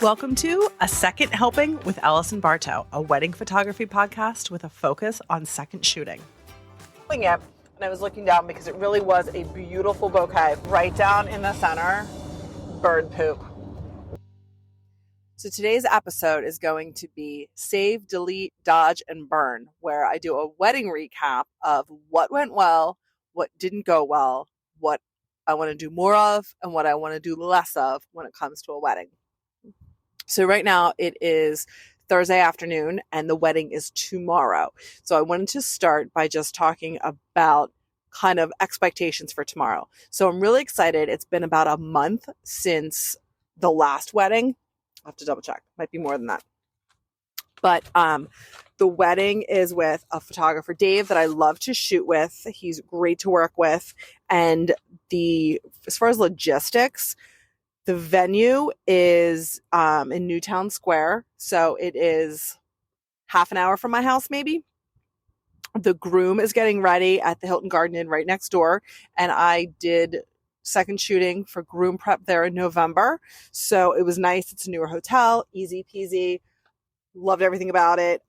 Welcome to A Second Helping with Ellis and Bartow, a wedding photography podcast with a focus on second shooting. And I was looking down because it really was a beautiful bouquet right down in the center. Bird poop. So today's episode is going to be Save, Delete, Dodge, and Burn, where I do a wedding recap of what went well, what didn't go well, what I want to do more of, and what I want to do less of when it comes to a wedding. So right now it is Thursday afternoon and the wedding is tomorrow. So I wanted to start by just talking about kind of expectations for tomorrow. So I'm really excited. It's been about a month since the last wedding. I'll have to double check. Might be more than that. But the wedding is with a photographer, Dave, that I love to shoot with. He's great to work with. And as far as logistics, the venue is in Newtown Square. So it is half an hour from my house, maybe. The groom is getting ready at the Hilton Garden Inn right next door. And I did second shooting for groom prep there in November. So it was nice. It's a newer hotel, easy peasy. Loved everything about it.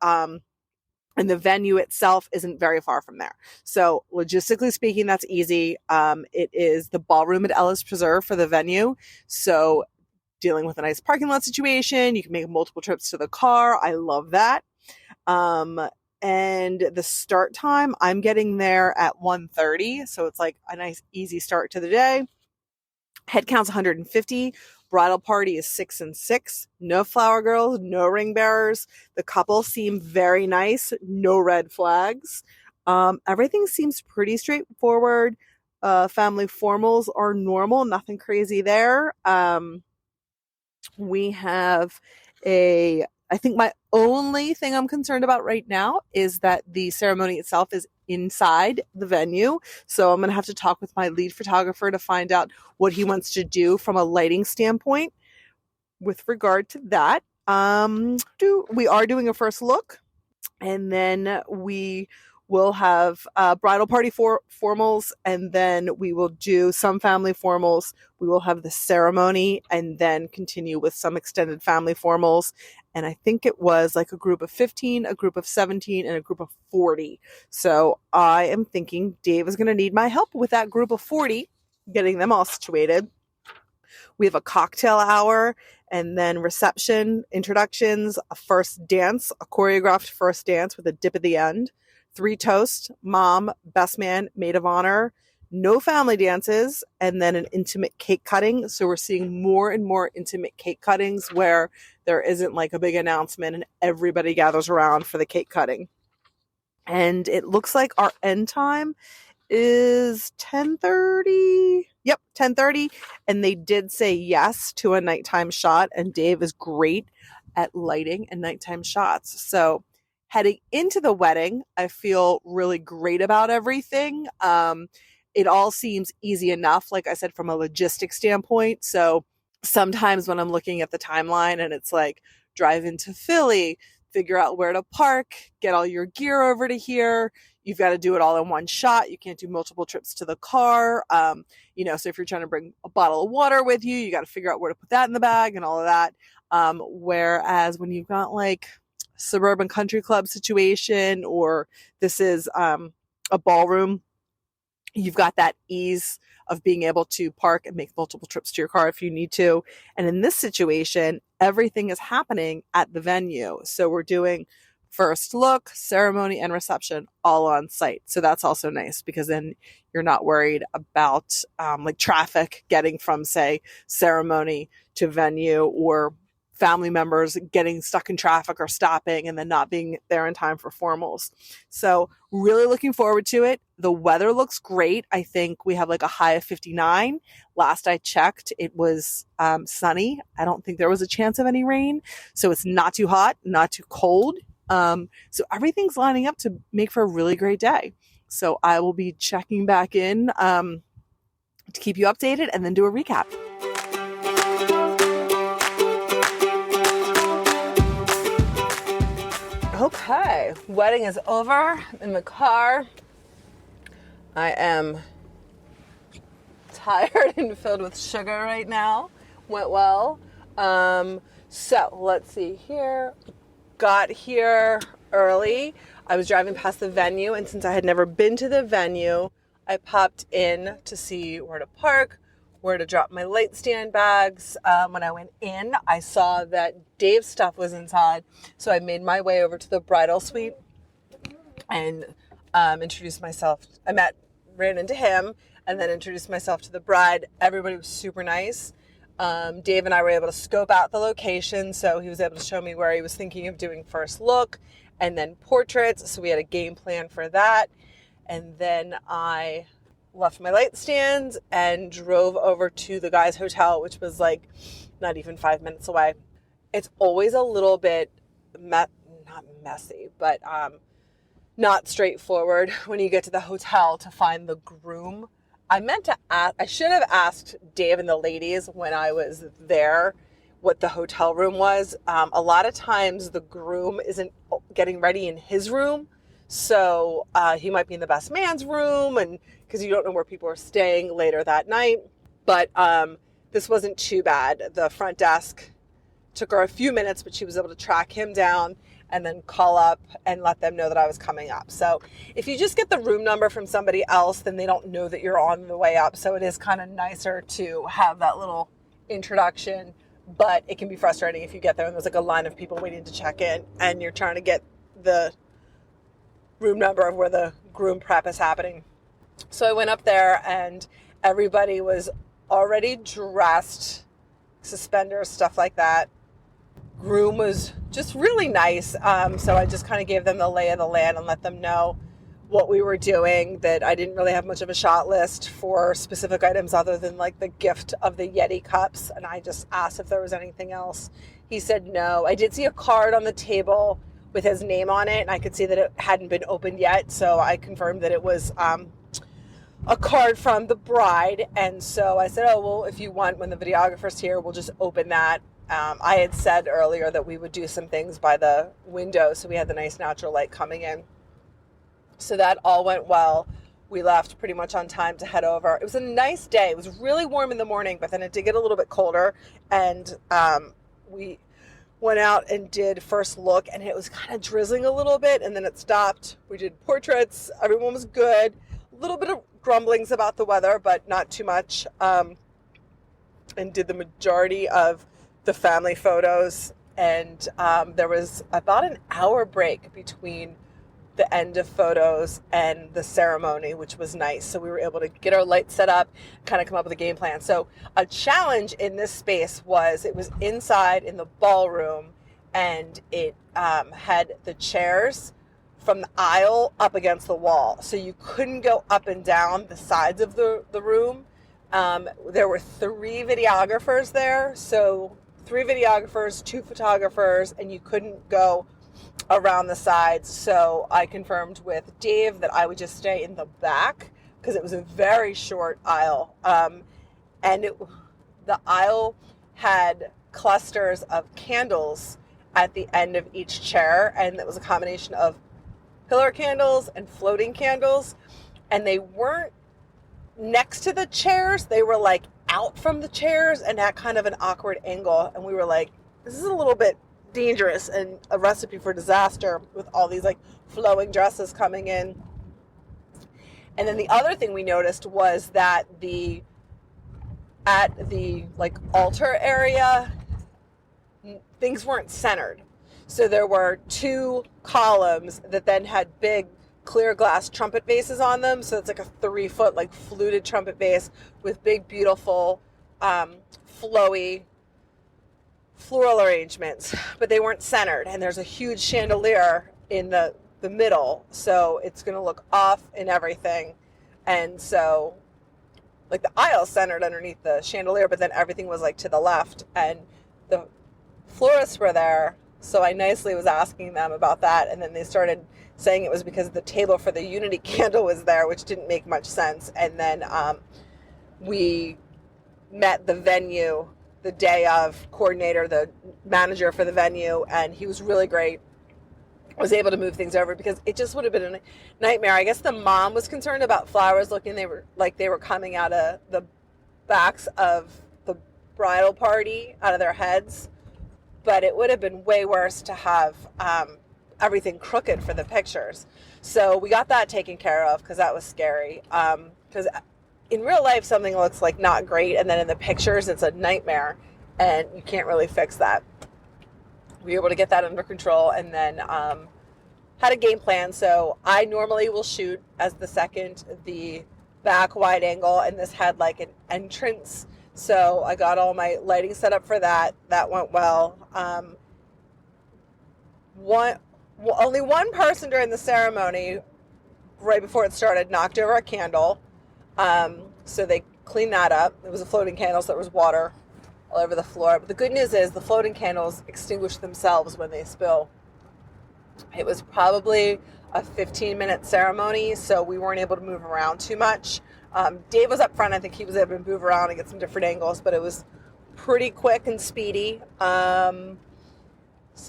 And the venue itself isn't very far from there. So logistically speaking, that's easy. It is the Ballroom at Ellis Preserve for the venue. So dealing with a nice parking lot situation, you can make multiple trips to the car. I love that. And the start time, I'm getting there at 1:30. So it's like a nice, easy start to the day. Head count's 150. Bridal party is 6 and 6. No flower girls, no ring bearers. The couple seem very nice. No red flags. Everything seems pretty straightforward. Family formals are normal. Nothing crazy there. We have I think my only thing I'm concerned about right now is that the ceremony itself is inside the venue. So I'm going to have to talk with my lead photographer to find out what he wants to do from a lighting standpoint with regard to that. We are doing a first look, and then we will have bridal party formals, and then we will do some family formals. We will have the ceremony and then continue with some extended family formals. And I think it was like a group of 15, a group of 17, and a group of 40. So I am thinking Dave is going to need my help with that group of 40, getting them all situated. We have a cocktail hour and then reception, introductions, a first dance, a choreographed first dance with a dip at the end, 3 toasts, mom, best man, maid of honor, no family dances, and then an intimate cake cutting. So we're seeing more and more intimate cake cuttings where there isn't like a big announcement and everybody gathers around for the cake cutting. And it looks like our end time is 10:30. Yep, 10:30. And they did say yes to a nighttime shot. And Dave is great at lighting and nighttime shots. So heading into the wedding, I feel really great about everything. It all seems easy enough, like I said, from a logistics standpoint. So sometimes when I'm looking at the timeline and it's like drive into Philly, figure out where to park, get all your gear over to here. You've got to do it all in one shot. You can't do multiple trips to the car. So if you're trying to bring a bottle of water with you, you got to figure out where to put that in the bag and all of that. Whereas when you've got like suburban country club situation, or this is a ballroom, you've got that ease of being able to park and make multiple trips to your car if you need to. And in this situation, everything is happening at the venue. So we're doing first look, ceremony, and reception all on site. So that's also nice because then you're not worried about like traffic getting from, say, ceremony to venue, or family members getting stuck in traffic or stopping and then not being there in time for formals. So really looking forward to it. The weather looks great. I think we have like a high of 59. Last I checked, it was sunny. I don't think there was a chance of any rain. So it's not too hot, not too cold. So everything's lining up to make for a really great day. So I will be checking back in to keep you updated and then do a recap. Okay, wedding is over. I'm in the car. I am tired and filled with sugar right now. Went well. So let's see here. Got here early. I was driving past the venue, and since I had never been to the venue, I popped in to see where to park, where to drop my light stand bags. When I went in, I saw that Dave's stuff was inside, so I made my way over to the bridal suite and introduced myself. Ran into him, and then introduced myself to the bride. Everybody was super nice. Dave and I were able to scope out the location, so he was able to show me where he was thinking of doing first look and then portraits. So we had a game plan for that. And then I left my light stands and drove over to the guy's hotel, which was like not even 5 minutes away. It's always a little bit not messy, but not straightforward when you get to the hotel to find the groom. I should have asked Dave and the ladies when I was there what the hotel room was. A lot of times the groom isn't getting ready in his room. So he might be in the best man's room, and because you don't know where people are staying later that night. But this wasn't too bad. The front desk took her a few minutes, but she was able to track him down and then call up and let them know that I was coming up. So if you just get the room number from somebody else, then they don't know that you're on the way up. So it is kind of nicer to have that little introduction, but it can be frustrating if you get there and there's like a line of people waiting to check in and you're trying to get the room number of where the groom prep is happening. So I went up there and everybody was already dressed, suspenders, stuff like that. Groom was just really nice. So I just kind of gave them the lay of the land and let them know what we were doing, that I didn't really have much of a shot list for specific items other than like the gift of the Yeti cups. And I just asked if there was anything else. He said no. I did see a card on the table with his name on it, and I could see that it hadn't been opened yet. So I confirmed that it was a card from the bride. And so I said, oh, well, if you want, when the videographer's here, we'll just open that. I had said earlier that we would do some things by the window, so we had the nice natural light coming in. So that all went well. We left pretty much on time to head over. It was a nice day. It was really warm in the morning, but then it did get a little bit colder. And we went out and did first look, and it was kind of drizzling a little bit, and then it stopped. We did portraits. Everyone was good. A little bit of grumblings about the weather, but not too much. And did the majority of the family photos, and there was about an hour break between the end of photos and the ceremony, which was nice. So we were able to get our lights set up, kind of come up with a game plan. So a challenge in this space was it was inside in the ballroom, and it had the chairs from the aisle up against the wall. So you couldn't go up and down the sides of the room. There were 3 videographers there. So 3 videographers, 2 photographers, and you couldn't go around the sides. So I confirmed with Dave that I would just stay in the back because it was a very short aisle. And the aisle had clusters of candles at the end of each chair, and it was a combination of pillar candles and floating candles, and they weren't next to the chairs. They were like out from the chairs and at kind of an awkward angle, and we were like, this is a little bit dangerous and a recipe for disaster with all these like flowing dresses coming in. And then the other thing we noticed was that at the like altar area, things weren't centered. So there were 2 columns that then had big clear glass trumpet vases on them. So it's like a 3-foot like fluted trumpet vase with big, beautiful, flowy floral arrangements, but they weren't centered. And there's a huge chandelier in the middle. So it's going to look off in everything. And so like the aisle centered underneath the chandelier, but then everything was like to the left, and the florists were there. So I nicely was asking them about that, and then they started saying it was because the table for the unity candle was there, which didn't make much sense. And then we met the venue the day of, coordinator, the manager for the venue, and he was really great. Was able to move things over because it just would have been a nightmare. I guess the mom was concerned about flowers looking they were coming out of the backs of the bridal party, out of their heads. but it would have been way worse to have everything crooked for the pictures. So we got that taken care of because that was scary. Because in real life, something looks like not great, and then in the pictures, it's a nightmare, and you can't really fix that. We were able to get that under control, and then had a game plan. So I normally will shoot as the second, the back wide angle, and this had like an entrance. So I got all my lighting set up for that. That went well. Only one person during the ceremony, right before it started, knocked over a candle. So they cleaned that up. It was a floating candle, so there was water all over the floor. But the good news is the floating candles extinguish themselves when they spill. It was probably a 15-minute ceremony, so we weren't able to move around too much. Dave was up front. I think he was able to move around and get some different angles, but it was pretty quick and speedy. So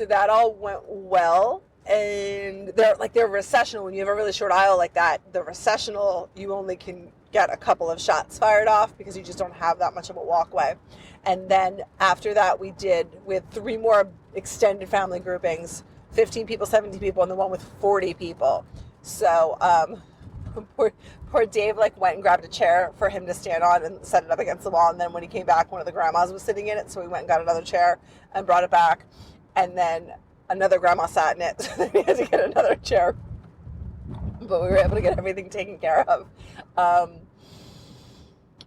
that all went well. And they're recessional. When you have a really short aisle like that, the recessional, you only can get a couple of shots fired off because you just don't have that much of a walkway. And then after that, we had 3 more extended family groupings, 15 people, 17 people, and the one with 40 people. So poor Dave went and grabbed a chair for him to stand on and set it up against the wall. And then when he came back, one of the grandmas was sitting in it, so we went and got another chair and brought it back. And then another grandma sat in it, so then we had to get another chair. But we were able to get everything taken care of.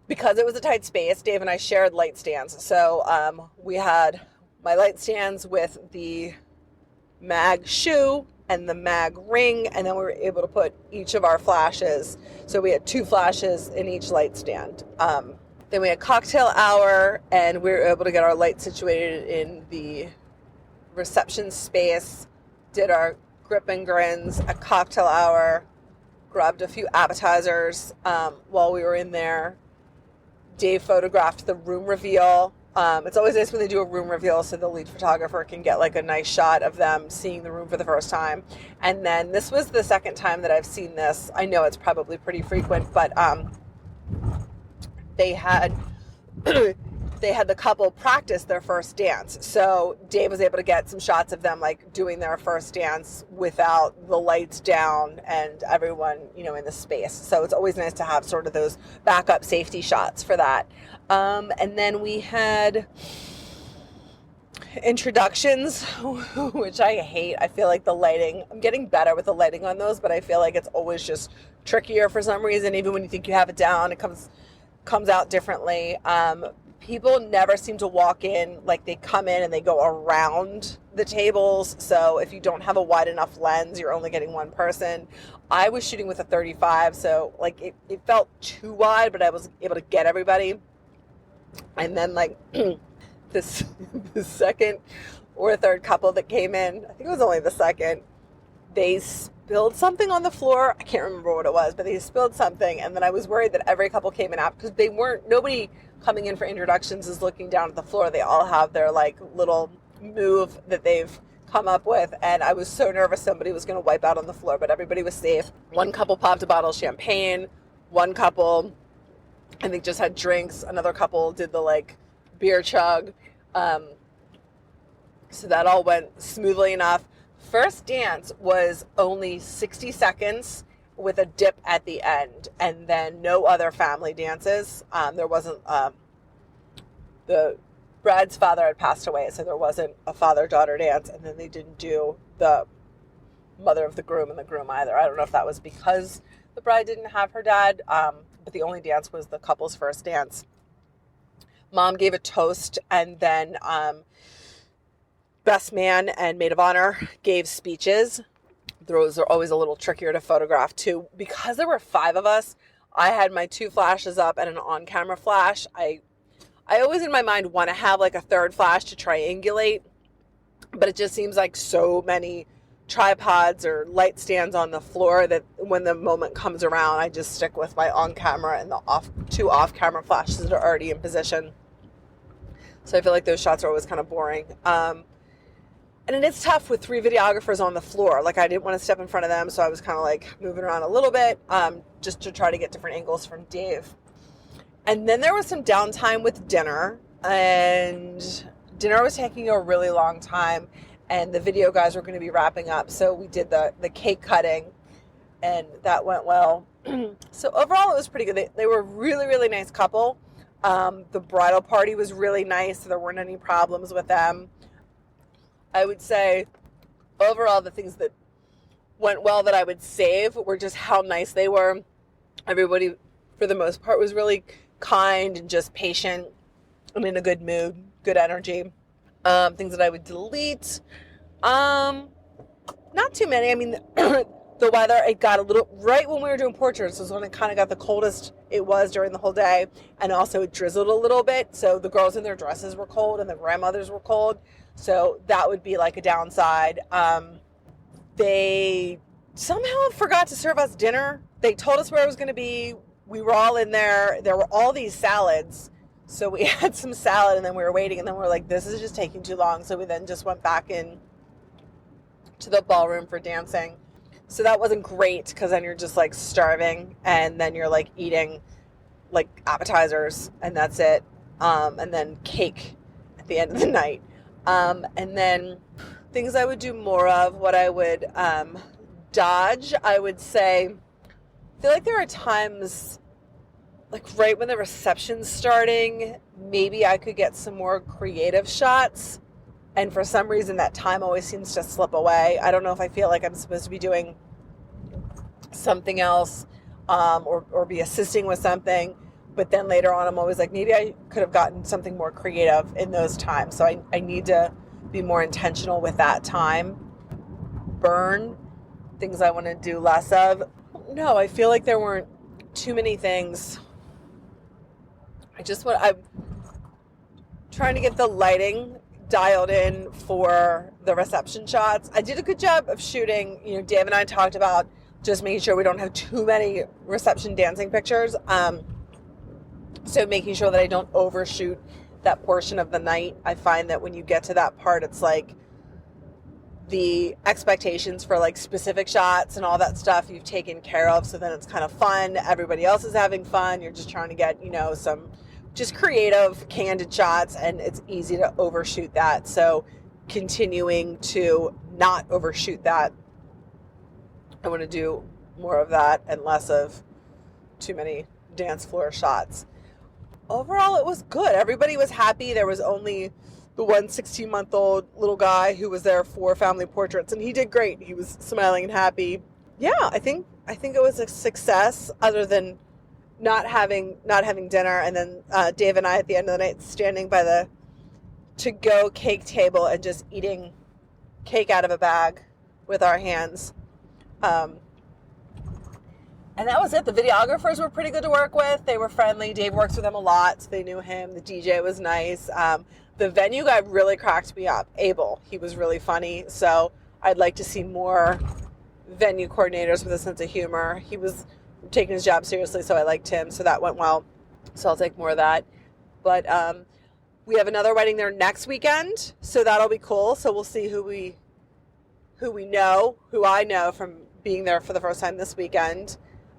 Because it was a tight space, Dave and I shared light stands. So we had my light stands with the mag shoe and the mag ring, and then we were able to put each of our flashes. So we had 2 flashes in each light stand. Then we had cocktail hour, and we were able to get our light situated in the reception space, did our grip and grins at cocktail hour, grabbed a few appetizers while we were in there. Dave photographed the room reveal. It's always nice when they do a room reveal so the lead photographer can get a nice shot of them seeing the room for the first time. And then this was the second time that I've seen this. I know it's probably pretty frequent, but they had the couple practice their first dance. So Dave was able to get some shots of them doing their first dance without the lights down and everyone, in the space. So it's always nice to have sort of those backup safety shots for that. And then we had introductions, which I hate. I feel like the lighting, I'm getting better with the lighting on those, but I feel like it's always just trickier for some reason. Even when you think you have it down, it comes out differently. People never seem to walk in, they come in and they go around the tables. So if you don't have a wide enough lens, you're only getting one person. I was shooting with a 35, so it felt too wide, but I was able to get everybody. And then the second or third couple that came in, I think it was only the second, they spilled something on the floor. I can't remember what it was, but they spilled something. And then I was worried that every couple came in after, because nobody coming in for introductions is looking down at the floor. They all have their little move that they've come up with. And I was so nervous somebody was going to wipe out on the floor, but everybody was safe. One couple popped a bottle of champagne. One couple, I think, just had drinks. Another couple did the beer chug. So that all went smoothly enough. First dance was only 60 seconds with a dip at the end, and then no other family dances. There wasn't, the bride's father had passed away, so there wasn't a father-daughter dance, and then they didn't do the mother of the groom and the groom either. I don't know if that was because the bride didn't have her dad, but the only dance was the couple's first dance. Mom gave a toast, and then best man and maid of honor gave speeches. Those are always a little trickier to photograph too. Because there were 5 of us, I had my 2 flashes up and an on-camera flash. I always in my mind want to have a third flash to triangulate, but it just seems like so many tripods or light stands on the floor that when the moment comes around, I just stick with my on-camera and the 2 off-camera flashes that are already in position. So I feel like those shots are always kind of boring. And it's tough with 3 videographers on the floor. I didn't want to step in front of them, so I was kind of moving around a little bit just to try to get different angles from Dave. And then there was some downtime with dinner, and dinner was taking a really long time, and the video guys were going to be wrapping up. So we did the cake cutting, and that went well. So overall, it was pretty good. They were a really, really nice couple. The bridal party was really nice. So there weren't any problems with them. I would say overall, the things that went well that I would save were just how nice they were. Everybody, for the most part, was really kind and just patient and in a good mood, good energy. Things that I would delete. Not too many. I mean, the weather, it got a little, right when we were doing portraits was when it kind of got the coldest it was during the whole day. And also it drizzled a little bit. So the girls in their dresses were cold and the grandmothers were cold. So that would be like a downside. They somehow forgot to serve us dinner. They told us where it was going to be. We were all in there. There were all these salads. So we had some salad and then we were waiting. And then we were like, this is just taking too long. So we then just went back in to the ballroom for dancing. So that wasn't great because then you're just like starving and then you're like eating like appetizers and that's it. And then cake at the end of the night. And then things I would do more of, what I would dodge, I would say, I feel like there are times like right when the reception's starting, maybe I could get some more creative shots. And for some reason, that time always seems to slip away. I don't know if I feel like I'm supposed to be doing something else or be assisting with something. But then later on, I'm always like, maybe I could have gotten something more creative in those times. So I need to be more intentional with that time. Burn, things I want to do less of. No, I feel like there weren't too many things. I'm trying to get the lighting dialed in for the reception shots. I did a good job of shooting. You know, Dave and I talked about just making sure we don't have too many reception dancing pictures. So making sure that I don't overshoot that portion of the night. I find that when you get to that part, it's like the expectations for like specific shots and all that stuff you've taken care of. So then it's kind of fun. Everybody else is having fun. You're just trying to get, you know, some just creative, candid shots, and it's easy to overshoot that. So continuing to not overshoot that. I want to do more of that and less of too many dance floor shots. Overall, it was good. Everybody was happy. There was only the one 16-month-old little guy who was there for family portraits, and he did great. He was smiling and happy. Yeah, I think it was a success, other than not having dinner, and then Dave and I at the end of the night standing by the to-go cake table and just eating cake out of a bag with our hands. And that was it. The videographers were pretty good to work with. They were friendly. Dave works with them a lot, so they knew him. The DJ was nice. The venue guy really cracked me up. Abel, he was really funny. So I'd like to see more venue coordinators with a sense of humor. He was taking his job seriously, so I liked him. So that went well. So I'll take more of that. But we have another wedding there next weekend, so that'll be cool. So we'll see who I know from being there for the first time this weekend.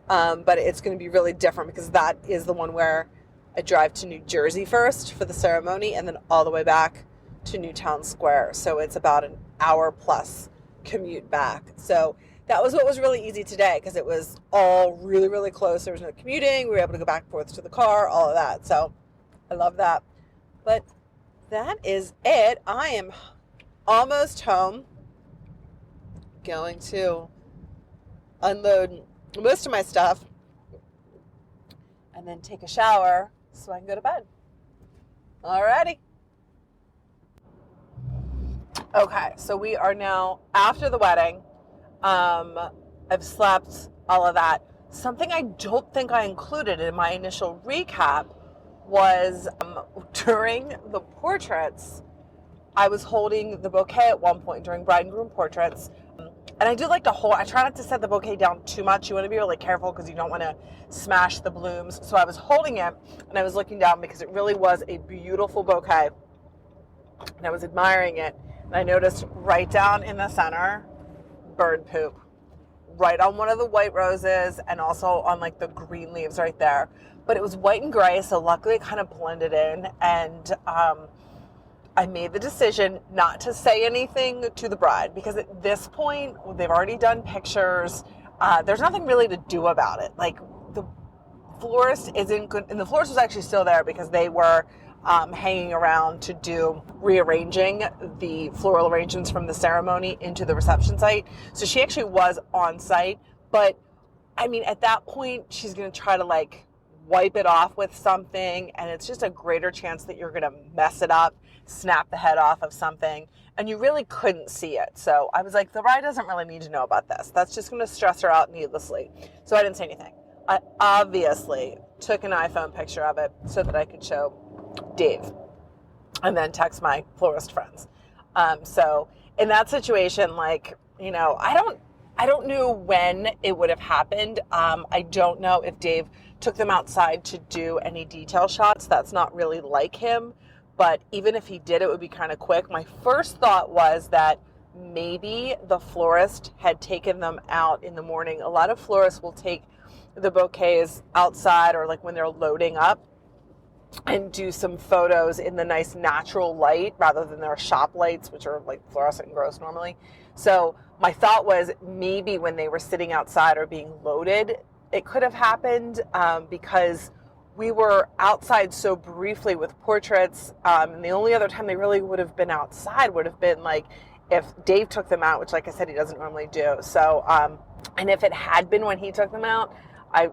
But it's going to be really different because that is the one where I drive to New Jersey first for the ceremony and then all the way back to Newtown Square. So it's about an hour plus commute back. So that was what was really easy today because it was all really, really close. There was no commuting. We were able to go back and forth to the car, all of that. So I love that. But that is it. I am almost home. Going to unload most of my stuff and then take a shower so I can go to bed. Alrighty. Okay, so we are now after the wedding. I've slept, all of that. Something I don't think I included in my initial recap was during the portraits, I was holding the bouquet at one point during bride and groom portraits. And I do like to hold, I try not to set the bouquet down too much. You want to be really careful because you don't want to smash the blooms. So I was holding it and I was looking down because it really was a beautiful bouquet. And I was admiring it. And I noticed right down in the center, bird poop. Right on one of the white roses and also on like the green leaves right there. But it was white and gray, so luckily it kind of blended in. And I made the decision not to say anything to the bride because at this point, they've already done pictures. There's nothing really to do about it. Like, the florist isn't good, and the florist was actually still there because they were hanging around to do rearranging the floral arrangements from the ceremony into the reception site. So she actually was on site, but I mean, at that point, she's going to try to like wipe it off with something, and it's just a greater chance that you're going to mess it up, snap the head off of something, and you really couldn't see it. So I was like, the bride doesn't really need to know about this. That's just going to stress her out needlessly. So I didn't say anything. I obviously took an iPhone picture of it so that I could show Dave and then text my florist friends. So in that situation, like, you know, I don't know when it would have happened. I don't know if Dave took them outside to do any detail shots. That's not really like him. But even if he did, it would be kind of quick. My first thought was that maybe the florist had taken them out in the morning. A lot of florists will take the bouquets outside or like when they're loading up and do some photos in the nice natural light rather than their shop lights, which are like fluorescent and gross normally. So my thought was maybe when they were sitting outside or being loaded, it could have happened because we were outside so briefly with portraits. And the only other time they really would have been outside would have been like if Dave took them out, which like I said, he doesn't normally do. So, and if it had been when he took them out, I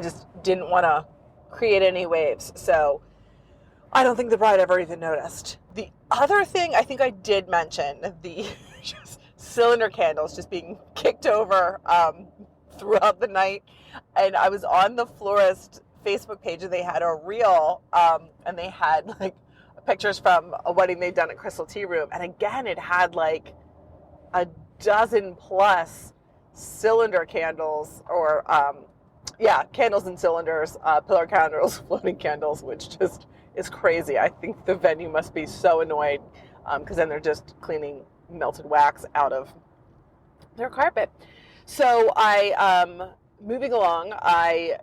just didn't want to create any waves. So I don't think the bride ever even noticed. The other thing I think I did mention, the just cylinder candles just being kicked over throughout the night. And I was on the florist Facebook page and they had a reel and they had like pictures from a wedding they'd done at Crystal Tea Room. And again, it had like a dozen plus cylinder candles or candles and cylinders, pillar candles, floating candles, which just is crazy. I think the venue must be so annoyed because then they're just cleaning melted wax out of their carpet. So moving along, I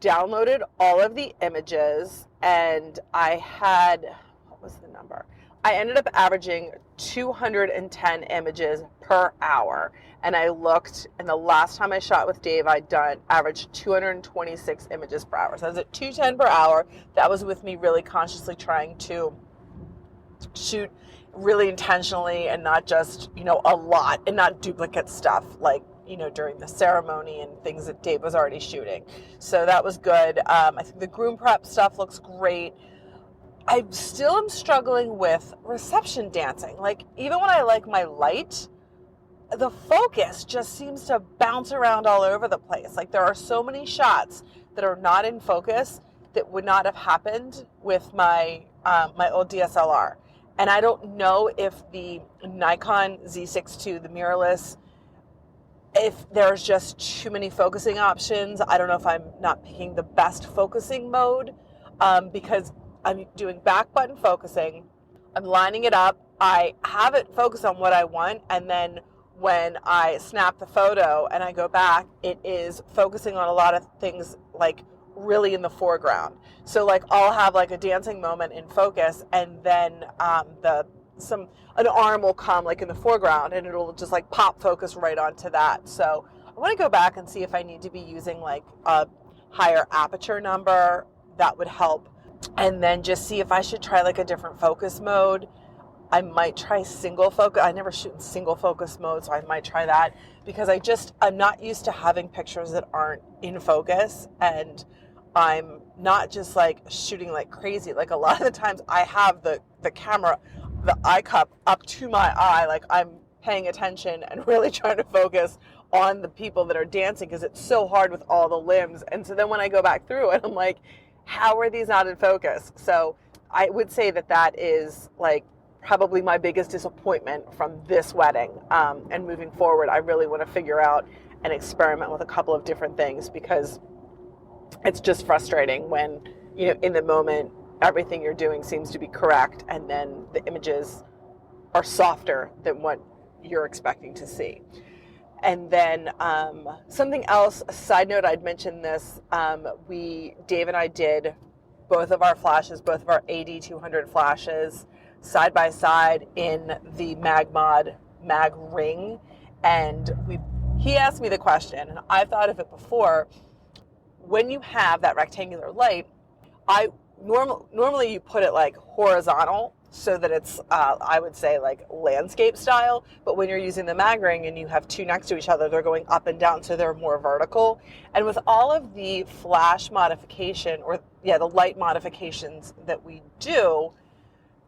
downloaded all of the images and I had, what was the number? I ended up averaging 210 images per hour. And I looked, and the last time I shot with Dave, I'd averaged 226 images per hour. So I was at 210 per hour. That was with me really consciously trying to shoot really intentionally and not just, a lot and not duplicate stuff like, during the ceremony and things that Dave was already shooting. So that was good. I think the groom prep stuff looks great. I still am struggling with reception dancing. Like, even when I like my light, the focus just seems to bounce around all over the place. Like, there are so many shots that are not in focus that would not have happened with my old DSLR. And I don't know if the Nikon Z6 II, the mirrorless, if there's just too many focusing options. I don't know if I'm not picking the best focusing mode because I'm doing back button focusing. I'm lining it up. I have it focus on what I want, and then when I snap the photo and I go back, it is focusing on a lot of things like really in the foreground. So like I'll have like a dancing moment in focus, and then an arm will come like in the foreground, and it'll just like pop focus right onto that. So I want to go back and see if I need to be using like a higher aperture number. That would help. And then just see if I should try like a different focus mode. I might try single focus. I never shoot in single focus mode, so I might try that because I'm not used to having pictures that aren't in focus, and I'm not just like shooting like crazy. Like a lot of the times I have the camera, the eye cup up to my eye, like I'm paying attention and really trying to focus on the people that are dancing because it's so hard with all the limbs. And so then when I go back through it, I'm like, how are these not in focus? So I would say that is like probably my biggest disappointment from this wedding. And moving forward, I really want to figure out and experiment with a couple of different things because it's just frustrating when, in the moment, everything you're doing seems to be correct, and then the images are softer than what you're expecting to see. And then something else, a side note, I'd mentioned this, Dave and I did both of our flashes, both of our AD 200 flashes side by side in the mag ring, and he asked me the question, and I've thought of it before. When you have that rectangular light, normally you put it like horizontal so that it's I would say like landscape style, but when you're using the mag ring and you have two next to each other, they're going up and down, so they're more vertical. And with all of the flash modification, or the light modifications that we do,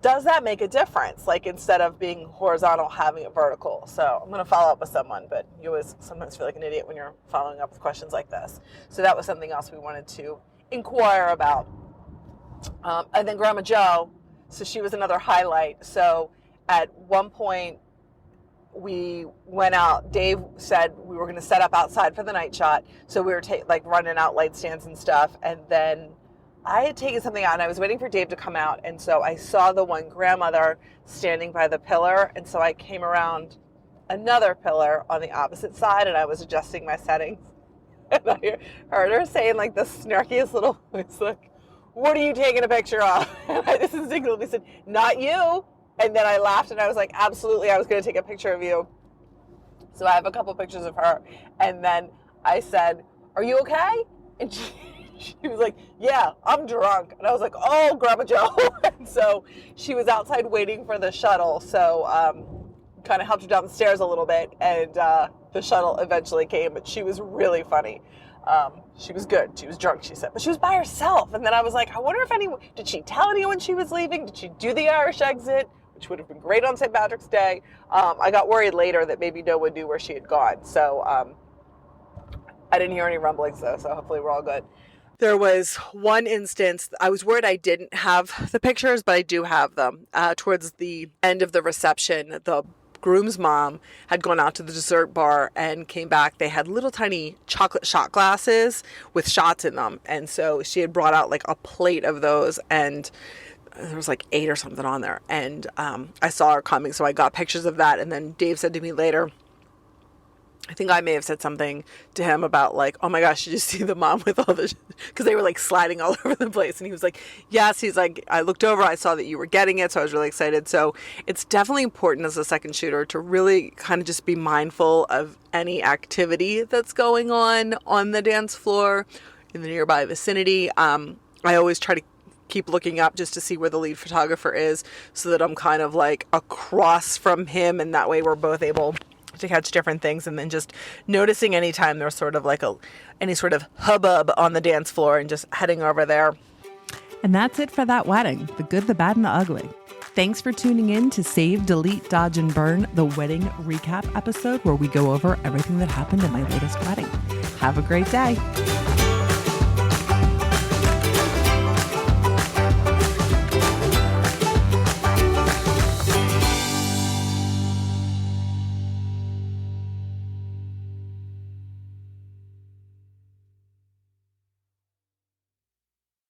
does that make a difference? Like, instead of being horizontal, having it vertical. So I'm going to follow up with someone, but you always sometimes feel like an idiot when you're following up with questions like this. So that was something else we wanted to inquire about. And then Grandma Jo, so she was another highlight. So at one point we went out, Dave said we were going to set up outside for the night shot. So we were running out light stands and stuff. And then I had taken something out and I was waiting for Dave to come out. And so I saw the one grandmother standing by the pillar. And so I came around another pillar on the opposite side and I was adjusting my settings. And I heard her saying like the snarkiest little voice, like, "What are you taking a picture of?" And I just instinctively said, "Not you." And then I laughed and I was like, "Absolutely, I was going to take a picture of you." So I have a couple pictures of her. And then I said, "Are you okay?" And she was like, "Yeah, I'm drunk." And I was like, "Oh, Grandma Jo." And so she was outside waiting for the shuttle. So kind of helped her down the stairs a little bit. And the shuttle eventually came, but she was really funny. She was good. She was drunk, she said, but she was by herself. And then I was like, I wonder if did she tell anyone she was leaving? Did she do the Irish exit, which would have been great on St. Patrick's Day? I got worried later that maybe no one knew where she had gone. So I didn't hear any rumblings though, so hopefully we're all good. There was one instance, I was worried I didn't have the pictures, but I do have them. Towards the end of the reception, the groom's mom had gone out to the dessert bar and came back. They had little tiny chocolate shot glasses with shots in them. And so she had brought out like a plate of those, and there was like 8 or something on there. And I saw her coming, so I got pictures of that. And then Dave said to me later, I think I may have said something to him about like, "Oh my gosh, did you see the mom with all the," because they were like sliding all over the place. And he was like, "Yes." He's like, "I looked over, I saw that you were getting it, so I was really excited." So it's definitely important as a second shooter to really kind of just be mindful of any activity that's going on the dance floor in the nearby vicinity. I always try to keep looking up just to see where the lead photographer is, so that I'm kind of like across from him, and that way we're both able to catch different things, and then just noticing anytime there's sort of like any sort of hubbub on the dance floor and just heading over there. And that's it for that wedding, the good, the bad, and the ugly. Thanks for tuning in to Save, Delete, Dodge, and Burn, the wedding recap episode where we go over everything that happened in my latest wedding. Have a great day.